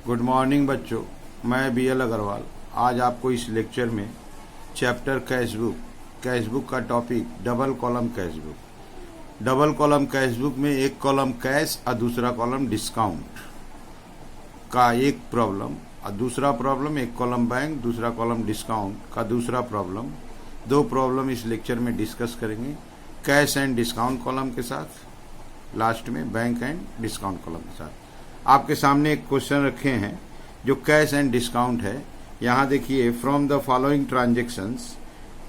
Good morning बच्चों, मैं BL Agarwal आज आपको इस लेक्चर में चैप्टर कैश बुक का topic double column cash book में एक कॉलम कैश और दूसरा कॉलम डिस्काउंट का एक प्रॉब्लम और दूसरा प्रॉब्लम एक कॉलम बैंक दूसरा कॉलम डिस्काउंट का दूसरा प्रॉब्लम। दो प्रॉब्लम इस लेक्चर में डिस्कस करेंगे, कैश एंड डिस्काउंट कॉलम के साथ, लास्ट में बैंक एंड डिस्काउंट कॉलम के साथ। आपके सामने एक क्वेश्चन रखे हैं जो कैश एंड डिस्काउंट है। यहाँ देखिए, from the following transactions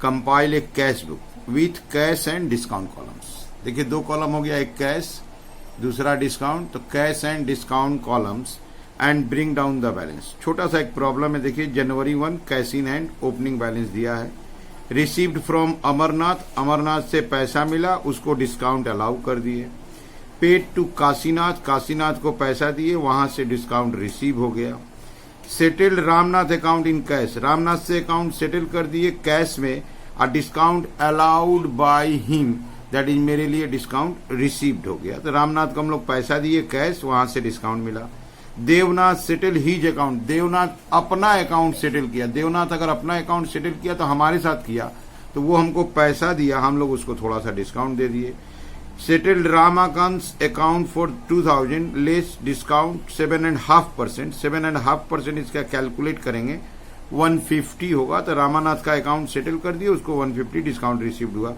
compile A cash book with cash and discount columns. देखिए दो कॉलम हो गया, एक कैश दूसरा डिस्काउंट, तो cash and discount columns and bring down the balance. छोटा सा एक प्रॉब्लम है, देखिए जनवरी 1 cash in hand opening balance दिया है। रिसीव्ड फ्रॉम अमरनाथ से पैसा मिला, उसको डिस्काउंट अलाउ कर दिए। पेड टू काशीनाथ को पैसा दिए, वहां से डिस्काउंट रिसीव हो गया। Settled Ramnath account in cash, Ramnath से अकाउंट सेटल कर दिए कैश में, और discount allowed by him, that is मेरे लिए डिस्काउंट रिसीव्ड हो गया। तो रामनाथ को हम लोग पैसा दिए कैश, वहां से डिस्काउंट मिला। Devnath settle his account, Devnath अपना अकाउंट सेटल किया। देवनाथ अगर अपना अकाउंट सेटल किया तो हमारे साथ किया, तो वो हमको पैसा दिया, हम लोग उसको थोड़ा सा डिस्काउंट दे दिए। Settled Ramakant account for 2000 less discount 7.5%। 7.5% इसका कैलकुलेट करेंगे 150 होगा, तो रामानाथ का अकाउंट सेटल कर दिया, उसको 150 डिस्काउंट रिसीव्ड हुआ।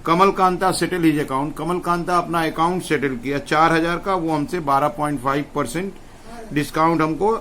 कमलकांता सेटल हिज अकाउंट, कमलकांता अपना अकाउंट सेटल किया 4000 का, वो हमसे 12.5% डिस्काउंट हमको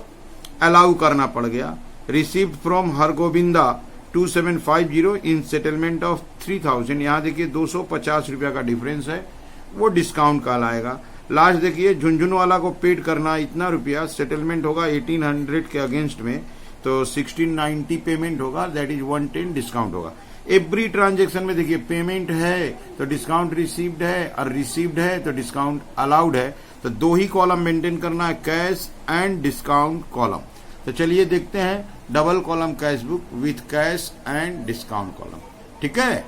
अलाउ करना पड़ गया। Received from Hargovinda 2750 in settlement of 3000। यहाँ देखिए 250 रुपया का डिफरेंस है, वो डिस्काउंट कहलाएगा। लास्ट देखिए झुंझुन वाला को पेड करना इतना रुपया, सेटलमेंट होगा 1800 के अगेंस्ट में, तो 1690 पेमेंट होगा, दैट इज 110 डिस्काउंट होगा। एवरी ट्रांजेक्शन में देखिए पेमेंट है तो डिस्काउंट रिसीव्ड है, और रिसीव्ड है तो डिस्काउंट अलाउड है। तो दो ही कॉलम मेंटेन करना है, कैश एंड डिस्काउंट कॉलम। तो चलिए देखते हैं double column cash book with cash and discount column. ठीक है,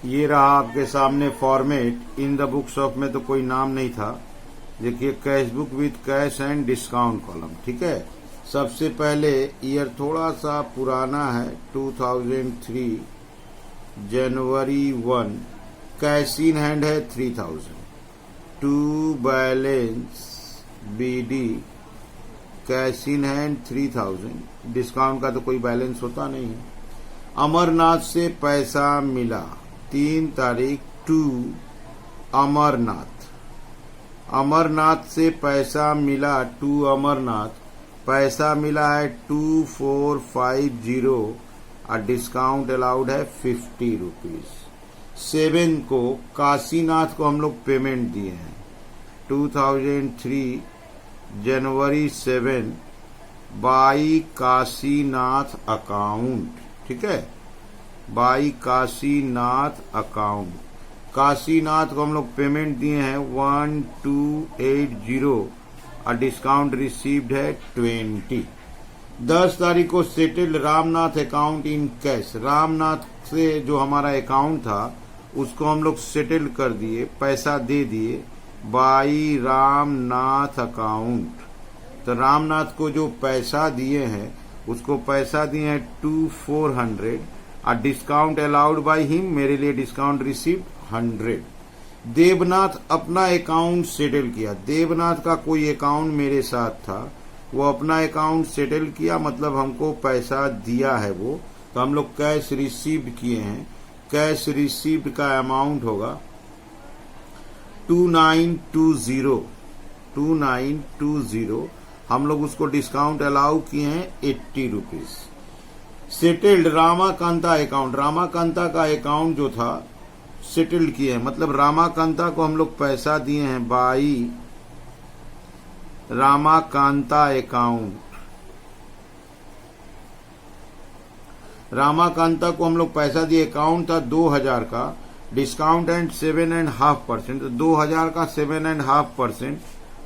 ये रहा आपके सामने format. In the books of में तो कोई नाम नहीं था। देखिए cash book with cash and discount column. ठीक है, सबसे पहले ईयर थोड़ा सा पुराना है, 2003 जनवरी 1, कैश इन हैंड है 3000। To balance BD cash in hand 3000, discount का तो कोई बैलेंस होता नहीं है। अमरनाथ से पैसा मिला 3 तारीख, टू अमरनाथ से पैसा मिला, टू अमरनाथ पैसा मिला है 2450, और डिस्काउंट अलाउड है 50 रुपीज। 7 को काशीनाथ को हम लोग पेमेंट दिए हैं 2003 जनवरी 7 बाई काशीनाथ अकाउंट। ठीक है, बाई काशीनाथ अकाउंट, काशीनाथ को हम लोग पेमेंट दिए हैं 1280, और डिस्काउंट रिसीव्ड है 20। 10 तारीख को settled Ramnath account in cash, Ramnath से जो हमारा अकाउंट था उसको हम लोग सेटल कर दिए, पैसा दे दिए बाई रामनाथ अकाउंट। तो रामनाथ को जो पैसा दिए हैं उसको पैसा दिए हैं 2400, और डिस्काउंट अलाउड बाय हिम, मेरे लिए डिस्काउंट रिसीव्ड 100। देवनाथ अपना अकाउंट सेटल किया, देवनाथ का कोई अकाउंट मेरे साथ था, वो अपना अकाउंट सेटल किया, मतलब हमको पैसा दिया है वो, तो हम लोग कैश रिसीव्ड किए हैं। कैश रिसीव्ड का अमाउंट होगा 2920। हम लोग उसको डिस्काउंट अलाउ किए हैं 80 रुपीज। सेटल्ड रामाकांता अकाउंट, रामाकांता का अकाउंट जो था सेटल्ड किए हैं, मतलब रामाकांता को हम लोग पैसा दिए हैं बाई रामाकांता अकाउंट। रामाकांता को हम लोग पैसा दिए, अकाउंट था 2000 का, डिस्काउंट एंड 7.5%, तो 2000 का 7.5%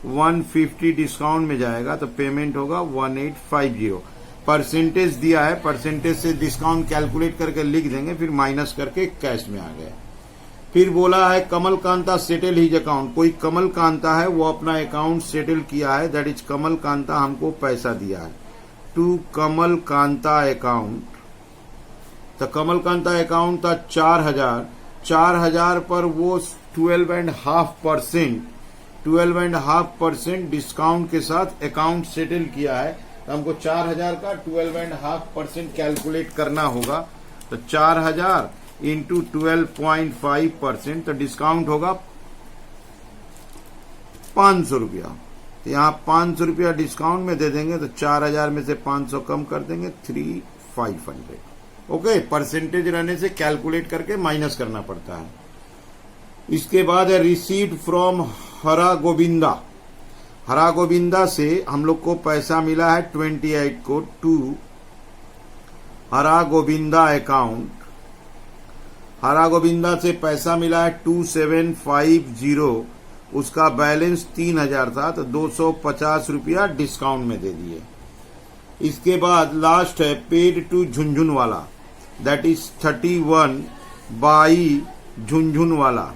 150 डिस्काउंट में जाएगा, तो पेमेंट होगा 1850। परसेंटेज दिया है, परसेंटेज से डिस्काउंट कैलकुलेट करके लिख देंगे, फिर माइनस करके कैश में आ गया। फिर बोला है कमल कांता सेटल हिज अकाउंट, कोई कमल कांता है वो अपना अकाउंट सेटल किया है, दैट इज कमल कांता हमको पैसा दिया है। टू कमल कांता अकाउंट, तो कमल कांता अकाउंट था 4,000, 4,000 पर वो 12.5% डिस्काउंट के साथ अकाउंट सेटल किया है, तो हमको 4,000 का 12.5% कैलकुलेट करना होगा। तो 4,000 इंटू 12.5%, तो डिस्काउंट होगा 500 रुपया। तो यहाँ 500 रुपया डिस्काउंट में दे देंगे, तो 4,000 में से 500 कम कर देंगे, 3,500। ओके, परसेंटेज रहने से कैलकुलेट करके माइनस करना पड़ता है। इसके बाद है रिसीव्ड फ्रॉम हरा गोविंदा, हरा गोविंदा से हम लोग को पैसा मिला है 28 को, टू हरा गोविंदा अकाउंट, हरा गोविंदा से पैसा मिला है 2750, उसका बैलेंस 3,000 था, तो 250 रुपया डिस्काउंट में दे दिए। इसके बाद लास्ट है paid to Jhunjhunwala, that is 31 by Jhunjhunwala,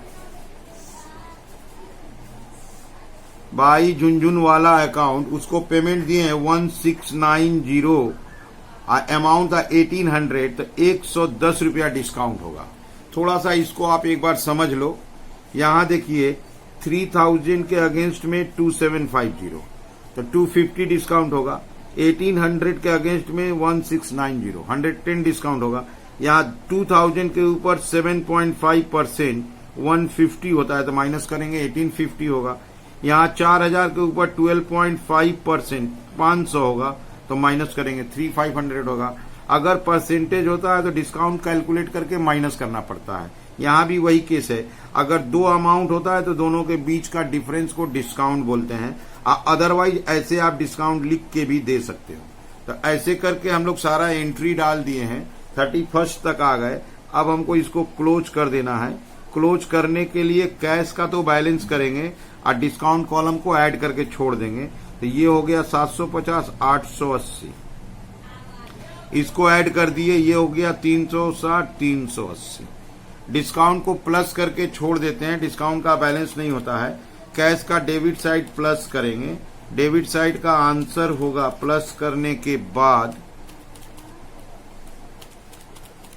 by Jhunjhunwala account, उसको पेमेंट दिए हैं 1690, अमाउंट था 1800, तो 110 रुपया डिस्काउंट होगा। थोड़ा सा इसको आप एक बार समझ लो। यहां देखिए 3000 के अगेंस्ट में 2750, तो 250 डिस्काउंट होगा। 1800 के अगेंस्ट में 1690, 110 डिस्काउंट होगा। यहाँ 2000 के ऊपर 7.5% 150 होता है, तो माइनस करेंगे 1850 होगा। यहाँ 4,000 के ऊपर 12.5% 500 होगा, तो माइनस करेंगे 3,500 होगा। अगर परसेंटेज होता है तो डिस्काउंट कैलकुलेट करके माइनस करना पड़ता है। यहाँ भी वही केस है, अगर दो अमाउंट होता है तो दोनों के बीच का डिफरेंस को डिस्काउंट बोलते हैं। अदरवाइज ऐसे आप डिस्काउंट लिख के भी दे सकते हो। तो ऐसे करके हम लोग सारा एंट्री डाल दिए हैं, 31 तक आ गए। अब हमको इसको क्लोज कर देना है। क्लोज करने के लिए कैश का तो बैलेंस करेंगे और डिस्काउंट कॉलम को ऐड करके छोड़ देंगे। तो ये हो गया 750, 880, इसको ऐड कर दिए, ये हो गया 360, 380। डिस्काउंट को प्लस करके छोड़ देते हैं, डिस्काउंट का बैलेंस नहीं होता है। कैश का डेबिट साइड प्लस करेंगे, डेबिट साइड का आंसर होगा प्लस करने के बाद,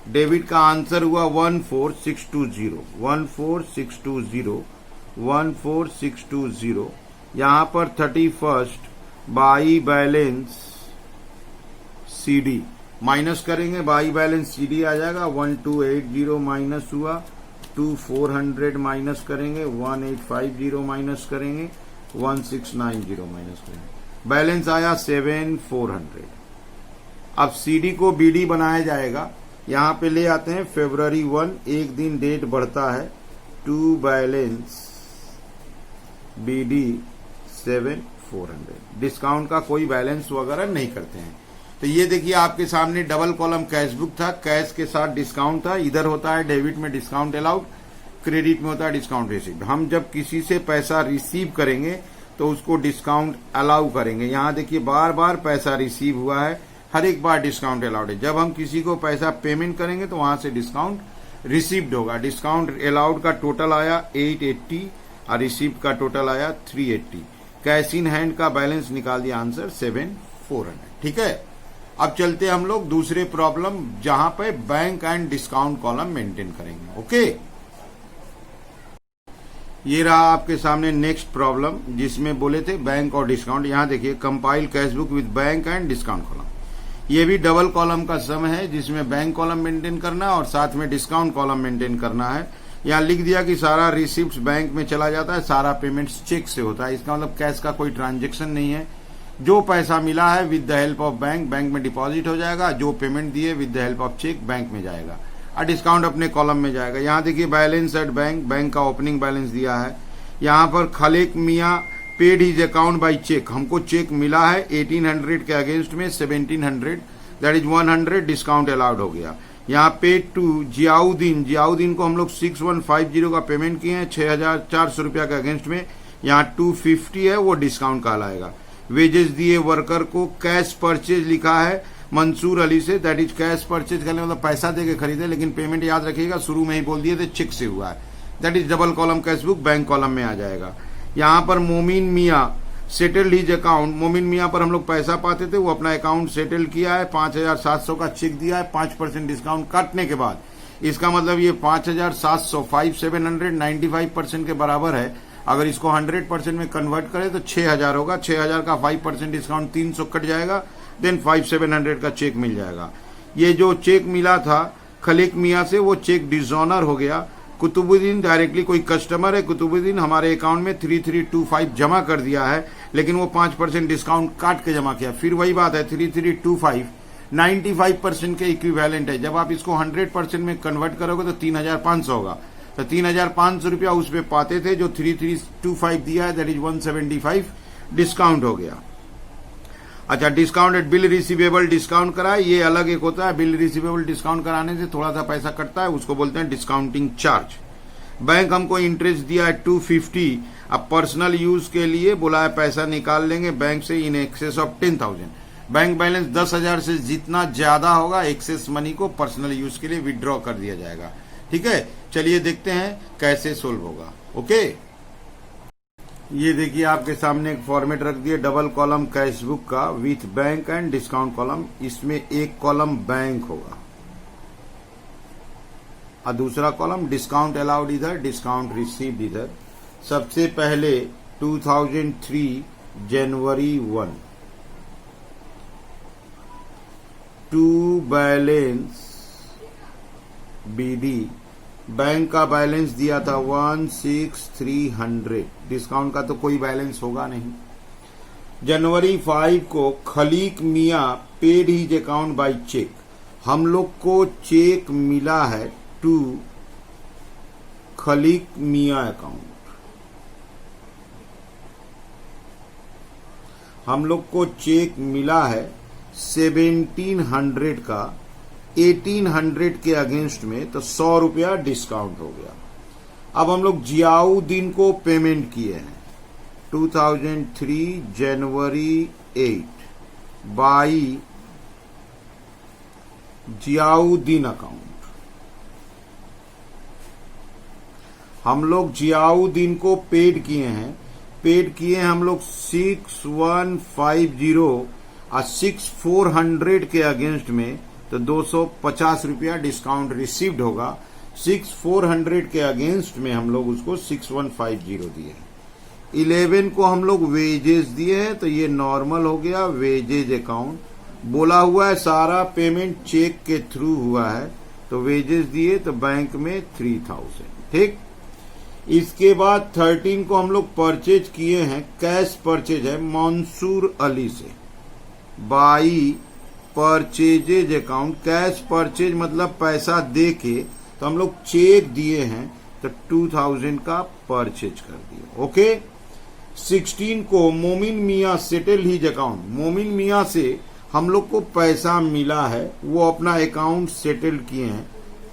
डेबिट का आंसर हुआ 14620, 14620, 14620। यहां पर 31 बाई बैलेंस सीडी माइनस करेंगे, बाई बैलेंस सीडी आ जाएगा 1280 माइनस हुआ, 2400 माइनस करेंगे, 1850 माइनस करेंगे, 1690 माइनस करेंगे, बैलेंस आया 7400। अब सीडी को बीडी बनाया जाएगा। यहां पे ले आते हैं February 1, एक दिन डेट बढ़ता है, टू बैलेंस बीडी 7400। डिस्काउंट का कोई बैलेंस वगैरह नहीं करते हैं। तो ये देखिए आपके सामने डबल कॉलम कैश बुक था, कैश के साथ डिस्काउंट था। इधर होता है डेबिट में डिस्काउंट अलाउड, क्रेडिट में होता है डिस्काउंट रिसीव्ड। हम जब किसी से पैसा रिसीव करेंगे तो उसको डिस्काउंट अलाउ करेंगे। यहां देखिए बार बार पैसा रिसीव हुआ है, हर एक बार डिस्काउंट अलाउड है। जब हम किसी को पैसा पेमेंट करेंगे तो वहां से डिस्काउंट रिसीव्ड होगा। डिस्काउंट अलाउड का टोटल आया 880 और रिसीव्ड का टोटल आया 380। कैश इन हैंड का बैलेंस निकाल दिया, आंसर 7400। ठीक है, अब चलते हम लोग दूसरे प्रॉब्लम जहां पे bank and discount column maintain करेंगे। ओके, ये रहा आपके सामने नेक्स्ट प्रॉब्लम जिसमें बोले थे बैंक और डिस्काउंट। यहां देखिए compile cash book with bank and discount column. ये भी डबल कॉलम का सम है जिसमें बैंक कॉलम मेंटेन करना है और साथ में डिस्काउंट कॉलम मेंटेन करना है। यहाँ लिख दिया कि सारा रिसिप्ट बैंक में चला जाता है, सारा पेमेंट्स चेक से होता है। इसका मतलब कैश का कोई ट्रांजेक्शन नहीं है। जो पैसा मिला है with the help of bank, bank में डिपॉजिट हो जाएगा। जो पेमेंट दिए with the help of cheque, bank में जाएगा और डिस्काउंट अपने कॉलम में जाएगा। यहाँ देखिए बैलेंस एट बैंक, बैंक का ओपनिंग बैलेंस दिया है। यहाँ पर Khalek Miyan paid his account by cheque, हमको चेक मिला है 1800 के अगेंस्ट में 1700, दैट इज 100 डिस्काउंट अलाउड हो गया। यहाँ पेड टू जियाउद्दीन, जियाउद्दीन को हम लोग 6150 का पेमेंट किए हैं 6400 रुपया के अगेंस्ट में। यहाँ 250 है, वो डिस्काउंट कहलाएगा। वेजेस दिए वर्कर को, कैश परचेज लिखा है मंसूर अली से, दैट इज कैश परचेज करने मतलब पैसा देके खरीदे, लेकिन पेमेंट याद रखिएगा शुरू में ही बोल दिए थे चेक से हुआ है। That is double column cash book bank column में आ जाएगा। यहाँ पर मोमिन मियाँ सेटल्ड हिज अकाउंट, मोमिन मियाँ पर हम लोग पैसा पाते थे, वो अपना अकाउंट सेटल किया है, 5,700 का चेक दिया है 5% डिस्काउंट काटने के बाद। इसका मतलब ये 5,700 5,795% के बराबर है। अगर इसको 100% में कन्वर्ट करें तो 6,000 होगा। 6,000 का 5% डिस्काउंट 300 कट जाएगा, देन 5,700 का चेक मिल जाएगा। ये जो चेक मिला था खलीक मियाँ से, वो चेक डिसऑनर हो गया। कुतुबुद्दीन डायरेक्टली कोई कस्टमर है, कुतुबुद्दीन हमारे अकाउंट में 3325 जमा कर दिया है, लेकिन वो 5% डिस्काउंट काट के जमा किया। फिर वही बात है, 3325 95% के इक्विवेलेंट है। जब आप इसको 100% में कन्वर्ट करोगे तो 3,500 होगा। तो 3,500 रुपया उस पे पाते थे, जो 3325 दिया है दैट इज 175 डिस्काउंट हो गया। अच्छा, डिस्काउंटेड बिल रिसीवेबल डिस्काउंट कराए, ये अलग एक होता है। बिल रिसीवेबल डिस्काउंट कराने से थोड़ा सा पैसा कटता है, उसको बोलते हैं डिस्काउंटिंग चार्ज। बैंक हमको इंटरेस्ट दिया है 250, अब पर्सनल यूज के लिए बोला है पैसा निकाल लेंगे बैंक से in excess of 10,000। Bank balance 10,000 से जितना ज्यादा होगा एक्सेस मनी को पर्सनल यूज के लिए विड्रॉ कर दिया जाएगा। ठीक है, चलिए देखते हैं कैसे सोल्व होगा। ओके, ये देखिए आपके सामने एक फॉर्मेट रख दिए डबल कॉलम कैश बुक का with bank and discount column. इसमें एक कॉलम बैंक होगा और दूसरा कॉलम डिस्काउंट अलाउड इधर, डिस्काउंट रिसीव्ड इधर। सबसे पहले 2003 जनवरी 1 टू बैलेंस बीडी, बैंक का बैलेंस दिया था 16,300, डिस्काउंट का तो कोई बैलेंस होगा नहीं। जनवरी 5 को Khaleek Miyan paid his account by cheque, हम लोग को चेक मिला है टू खलीक मियाँ अकाउंट, हम लोग को चेक मिला है 1700 का 1800 के अगेंस्ट में, तो 100 रुपया डिस्काउंट हो गया। अब हम लोग जियाउद्दीन को पेमेंट किए हैं 2003 जनवरी 8 बाई जियाउद्दीन अकाउंट। हम लोग जियाउद्दीन को पेड किए हैं, हम लोग 6150 और 6400 के अगेंस्ट में, तो 250 रुपया डिस्काउंट रिसीव्ड होगा। 6400 के अगेंस्ट में हम लोग उसको 6150 दिए। 11 को हम लोग वेजेस दिए हैं, तो ये नॉर्मल हो गया वेजेज अकाउंट। बोला हुआ है सारा पेमेंट चेक के थ्रू हुआ है, तो वेजेस दिए तो बैंक में 3000। ठीक, इसके बाद 13 को हम लोग परचेज किए हैं, कैश परचेज है मंसूर अली से by purchases account. Cash purchase मतलब पैसा दे के, तो हम लोग चेक दिए हैं तो 2000 का परचेज कर दिए। ओके, 16 को मोमिन मियाँ सेटल हिज अकाउंट, मोमिन मियाँ से हम लोग को पैसा मिला है, वो अपना अकाउंट सेटल किए हैं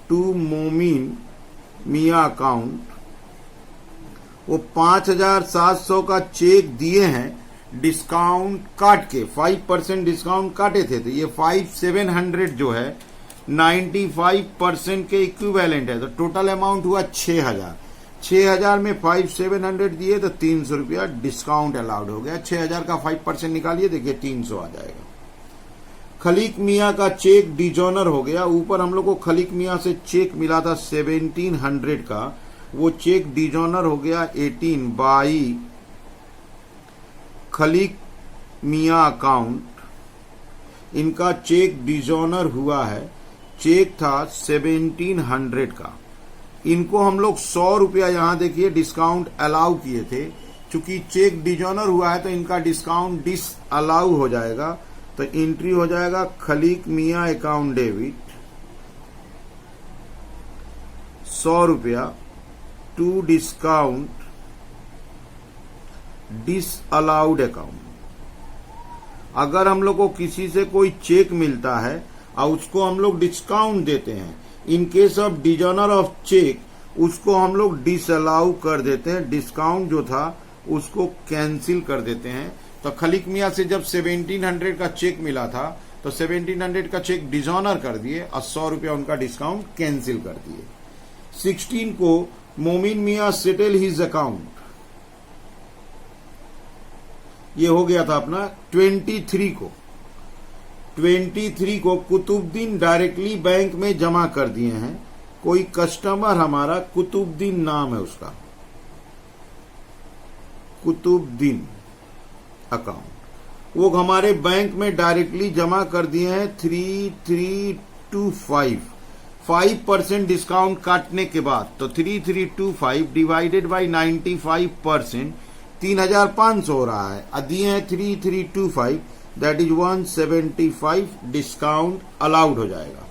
टू मोमिन मियाँ अकाउंट। वो 5,700 का चेक दिए हैं डिस्काउंट काट के, 5% डिस्काउंट काटे थे, तो ये 5,700 जो है 95% के इक्विवेलेंट है, तो टोटल अमाउंट हुआ 6,000। 6,000 में 5,700 दिए तो 300 रुपया डिस्काउंट अलाउड हो गया। 6,000 का 5% निकालिए, देखिए 300 आ जाएगा। खलीक मियाँ का चेक डिजॉनर हो गया। ऊपर हम लोग को खलीक मियाँ से चेक मिला था 1700 का, वो चेक डिजॉनर हो गया 18 बाई खलीक मियाँ अकाउंट। इनका चेक डिजॉनर हुआ है, चेक था 1700 का। इनको हम लोग 100 रुपया यहाँ देखिए डिस्काउंट अलाउ किए थे। चूंकि चेक डिजॉनर हुआ है तो इनका डिस्काउंट डिस अलाउ हो जाएगा, तो एंट्री हो जाएगा खलीक मियाँ अकाउंट डेबिट 100 रुपया to discount disallowed account. अगर हम लोग को किसी से कोई चेक मिलता है और उसको हम लोग डिस्काउंट देते हैं, in case of dishonour of cheque उसको हम लोग डिसअलाउ कर देते हैं, डिस्काउंट जो था उसको कैंसिल कर देते हैं। तो खलीक मियाँ से जब 1700 का चेक मिला था तो 1700 का चेक डिजॉनर कर दिए और 100 रुपया उनका डिस्काउंट कैंसिल कर दिए। 16 को मोमिन मियां सेटल हिज अकाउंट, ये हो गया था अपना 23 को कुतुबुद्दीन डायरेक्टली बैंक में जमा कर दिए हैं। कोई कस्टमर हमारा कुतुबुद्दीन नाम है उसका, कुतुबुद्दीन अकाउंट, वो हमारे बैंक में डायरेक्टली जमा कर दिए हैं 3325, 5% डिस्काउंट काटने के बाद। तो 3325 डिवाइडेड बाई 95%, 3500 हो रहा है। दिए हैं 3325, दैट इज 175 डिस्काउंट अलाउड हो जाएगा।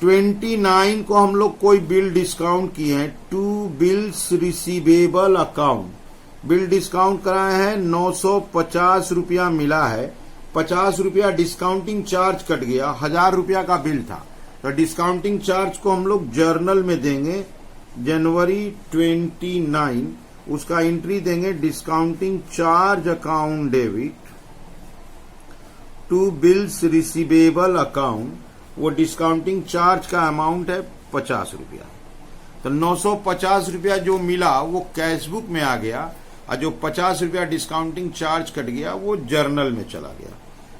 29 को हम लोग कोई बिल डिस्काउंट किए हैं, 2 bills receivable account, bill discount कराए हैं 950 रुपया मिला है, 50 रुपया डिस्काउंटिंग चार्ज कट गया, 1000 रुपया का बिल था। तो डिस्काउंटिंग चार्ज को हम लोग जर्नल में देंगे, जनवरी 29, उसका एंट्री देंगे discounting charge account debit, 2 bills receivable account, वो डिस्काउंटिंग चार्ज का अमाउंट है 50 रुपया। तो 950 रुपया जो मिला वो कैशबुक में आ गया, और जो 50 रुपया डिस्काउंटिंग चार्ज कट गया वो जर्नल में चला गया।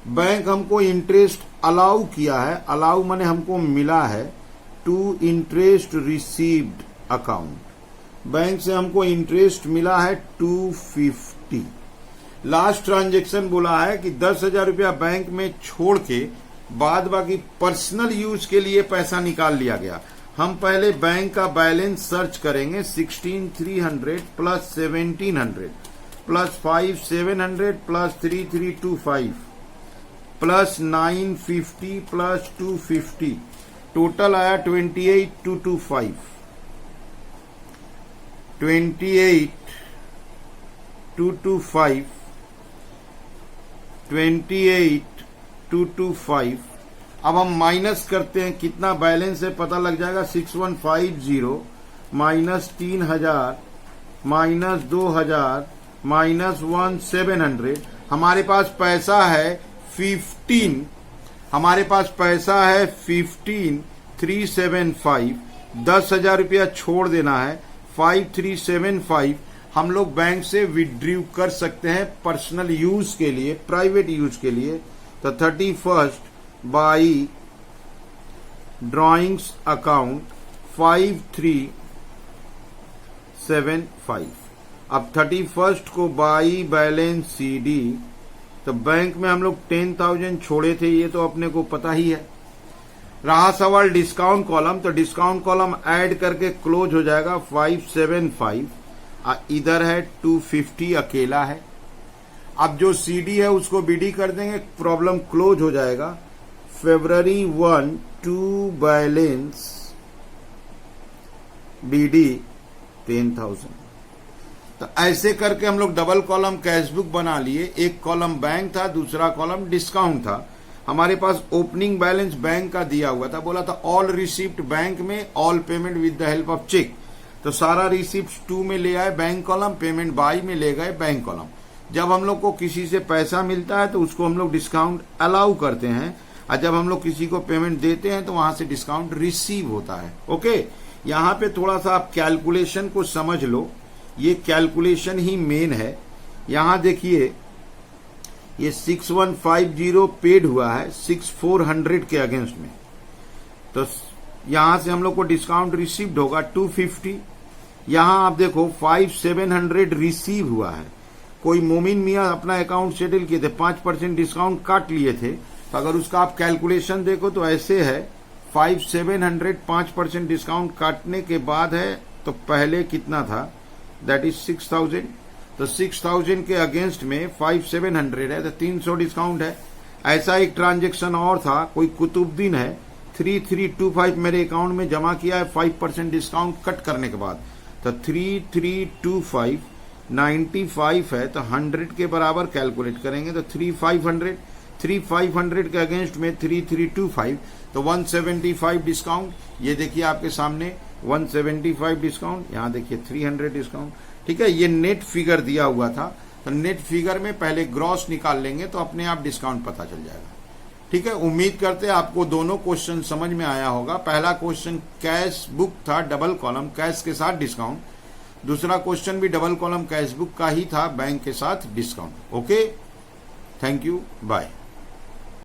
बैंक हमको इंटरेस्ट अलाउ किया है, अलाउ माने हमको मिला है, to interest received account, bank से हमको इंटरेस्ट मिला है 250। लास्ट ट्रांजेक्शन बोला है कि 10,000 रुपया बैंक में छोड़ के बाद बाकी पर्सनल यूज के लिए पैसा निकाल लिया गया। हम पहले बैंक का बैलेंस सर्च करेंगे, 16,300 plus 1,700 plus 5,700 plus 3,325 plus 950 plus 250, total आया 28,225, 28,225, 28,225। अब हम माइनस करते हैं, कितना बैलेंस है पता लग जाएगा, 6150 माइनस 3000 माइनस 2000 माइनस 1700। हमारे पास पैसा है 15, हमारे पास पैसा है 15,375, 10,000 रुपया छोड़ देना है, 5,375 हम लोग बैंक से विड्रॉ कर सकते हैं पर्सनल यूज के लिए, प्राइवेट यूज के लिए। तो 31 बाई ड्रॉइंग्स अकाउंट 5,375। अब 31 को बाई बैलेंस CD, तो बैंक में हम लोग 10,000 छोड़े थे, ये तो अपने को पता ही है। रहा सवाल डिस्काउंट कॉलम, तो डिस्काउंट कॉलम ऐड करके क्लोज हो जाएगा 575, इधर है 250 अकेला है। अब जो CD है उसको BD कर देंगे, प्रॉब्लम क्लोज हो जाएगा। February 1 to balance BD 10,000। तो ऐसे करके हम लोग डबल कॉलम कैशबुक बना लिए, एक कॉलम बैंक था, दूसरा कॉलम डिस्काउंट था। हमारे पास ओपनिंग बैलेंस बैंक का दिया हुआ था, बोला था ऑल रिसिप्ट बैंक में, all payment with the help of cheque. तो सारा रिसिप्ट 2 में ले आए बैंक कॉलम, पेमेंट बाई में ले गए बैंक कॉलम। जब हम लोग को किसी से पैसा मिलता है तो उसको हम लोग डिस्काउंट अलाउ करते हैं, और जब हम लोग किसी को पेमेंट देते हैं तो वहां से डिस्काउंट रिसीव होता है। ओके, यहाँ पे थोड़ा सा आप कैलकुलेशन को समझ लो, ये कैलकुलेशन ही मेन है। यहाँ देखिए, ये 6150 पेड हुआ है 6400 के अगेंस्ट में, तो यहां से हम लोग को डिस्काउंट रिसीव्ड होगा 250। यहां आप देखो 5,700 रिसीव हुआ है। कोई मोमिन मियां अपना अकाउंट सेटल किए थे, 5% डिस्काउंट काट लिए थे, तो अगर उसका आप कैलकुलेशन देखो तो ऐसे है, 5,700 5% डिस्काउंट काटने के बाद है, तो पहले कितना था, दैट इज 6,000। तो 6,000 के अगेंस्ट में 5,700 है, तो 300 डिस्काउंट है। ऐसा एक ट्रांजेक्शन और था, कोई कुतुबुद्दीन है, 3,325 मेरे अकाउंट में जमा किया है 5% डिस्काउंट कट करने के बाद। तो 3,325 95 है, तो 100 के बराबर कैलकुलेट करेंगे तो 3,500 के अगेंस्ट में 3,325, तो 175 डिस्काउंट। ये देखिए आपके सामने 175 डिस्काउंट, यहाँ देखिए 300 डिस्काउंट। ठीक है, ये नेट फिगर दिया हुआ था, तो नेट फिगर में पहले ग्रॉस निकाल लेंगे तो अपने आप डिस्काउंट पता चल जाएगा। ठीक है, उम्मीद करते हैं आपको दोनों क्वेश्चन समझ में आया होगा। पहला क्वेश्चन कैश बुक था, डबल कॉलम कैश के साथ डिस्काउंट। दूसरा क्वेश्चन भी डबल कॉलम कैश बुक का ही था, बैंक के साथ discount. Okay, thank you, bye.